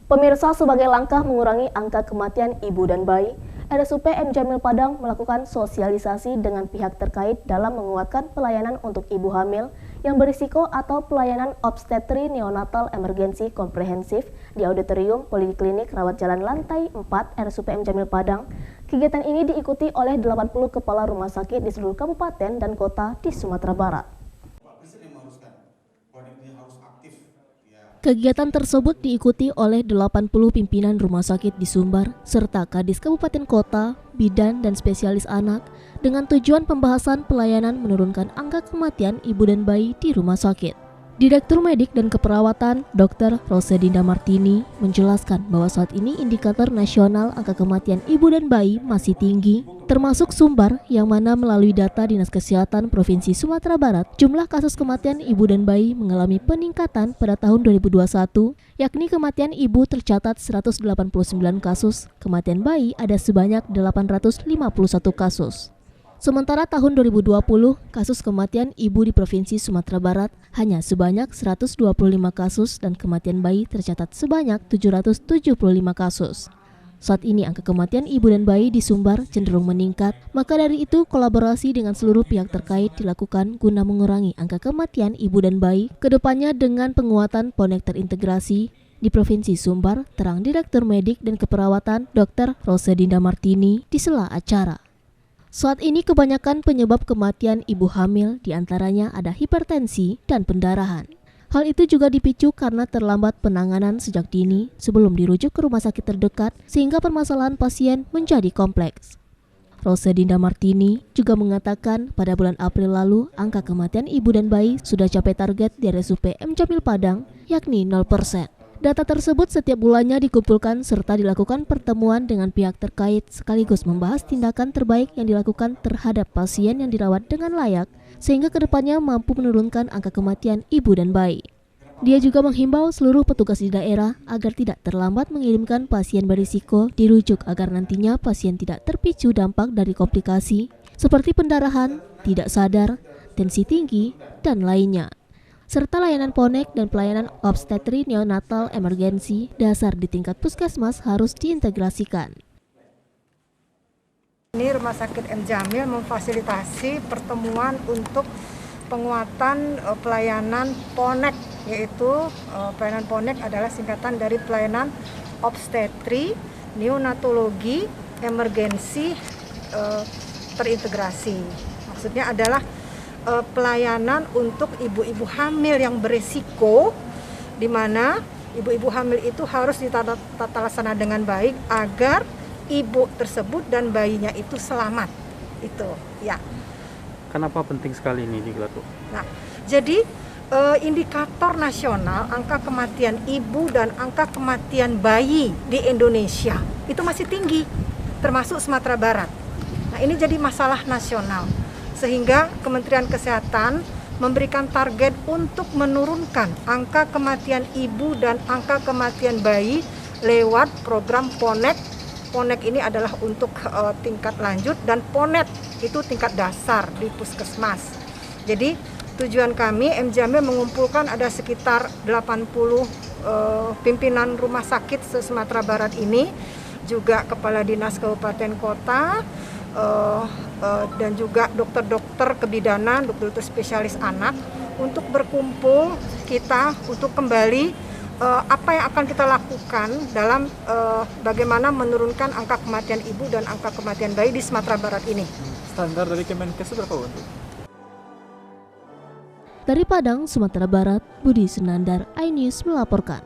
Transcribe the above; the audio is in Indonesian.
Pemirsa, sebagai langkah mengurangi angka kematian ibu dan bayi, RSUP M. Jamil Padang melakukan sosialisasi dengan pihak terkait dalam menguatkan pelayanan untuk ibu hamil yang berisiko atau pelayanan obstetri neonatal emergensi komprehensif di Auditorium Poliklinik Rawat Jalan Lantai 4 RSUP M. Jamil Padang. Kegiatan ini diikuti oleh 80 kepala rumah sakit di seluruh kabupaten dan kota di Sumatera Barat. Kegiatan tersebut diikuti oleh 80 pimpinan rumah sakit di Sumbar, serta Kadis Kabupaten Kota, bidan, dan spesialis anak, dengan tujuan pembahasan pelayanan menurunkan angka kematian ibu dan bayi di rumah sakit. Direktur Medik dan Keperawatan, Dr. Rosedinda Martini, menjelaskan bahwa saat ini indikator nasional angka kematian ibu dan bayi masih tinggi, termasuk Sumbar yang mana melalui data Dinas Kesehatan Provinsi Sumatera Barat, jumlah kasus kematian ibu dan bayi mengalami peningkatan pada tahun 2021, yakni kematian ibu tercatat 189 kasus, kematian bayi ada sebanyak 851 kasus. Sementara tahun 2020, kasus kematian ibu di Provinsi Sumatera Barat hanya sebanyak 125 kasus dan kematian bayi tercatat sebanyak 775 kasus. Saat ini angka kematian ibu dan bayi di Sumbar cenderung meningkat, maka dari itu kolaborasi dengan seluruh pihak terkait dilakukan guna mengurangi angka kematian ibu dan bayi kedepannya dengan penguatan ponek terintegrasi di Provinsi Sumbar, terang Direktur Medik dan Keperawatan Dr. Rosedinda Martini di sela acara. Saat ini kebanyakan penyebab kematian ibu hamil diantaranya ada hipertensi dan pendarahan. Hal itu juga dipicu karena terlambat penanganan sejak dini sebelum dirujuk ke rumah sakit terdekat sehingga permasalahan pasien menjadi kompleks. Rosedinda Martini juga mengatakan pada bulan April lalu angka kematian ibu dan bayi sudah capai target di RSUP M. Jamil Padang yakni 0%. Data tersebut setiap bulannya dikumpulkan serta dilakukan pertemuan dengan pihak terkait sekaligus membahas tindakan terbaik yang dilakukan terhadap pasien yang dirawat dengan layak sehingga kedepannya mampu menurunkan angka kematian ibu dan bayi. Dia juga menghimbau seluruh petugas di daerah agar tidak terlambat mengirimkan pasien berisiko dirujuk agar nantinya pasien tidak terpicu dampak dari komplikasi seperti pendarahan, tidak sadar, tensi tinggi, dan lainnya. Serta layanan ponek dan pelayanan obstetri neonatal emergensi dasar di tingkat puskesmas harus diintegrasikan. Ini Rumah Sakit M. Jamil memfasilitasi pertemuan untuk penguatan pelayanan ponek, yaitu pelayanan ponek adalah singkatan dari pelayanan obstetri, neonatologi, emergensi terintegrasi. Maksudnya adalah pelayanan untuk ibu-ibu hamil yang berisiko, di mana ibu-ibu hamil itu harus ditata laksana dengan baik agar ibu tersebut dan bayinya itu selamat. Itu ya. Kenapa penting sekali ini digelar? Nah, jadi indikator nasional angka kematian ibu dan angka kematian bayi di Indonesia itu masih tinggi, termasuk Sumatera Barat. Nah, ini jadi masalah nasional. Sehingga Kementerian Kesehatan memberikan target untuk menurunkan angka kematian ibu dan angka kematian bayi lewat program PONEK. PONEK ini adalah untuk tingkat lanjut dan PONET itu tingkat dasar di puskesmas. Jadi tujuan kami M. Jamil mengumpulkan ada sekitar 80 pimpinan rumah sakit se-Sumatera Barat ini, juga kepala dinas kabupaten kota, dan juga dokter-dokter kebidanan, dokter-dokter spesialis anak untuk berkumpul kita untuk kembali apa yang akan kita lakukan dalam bagaimana menurunkan angka kematian ibu dan angka kematian bayi di Sumatera Barat ini. Standar dari Kemenkes berapa untuk? Dari Padang, Sumatera Barat, Budi Sunandar, iNews melaporkan.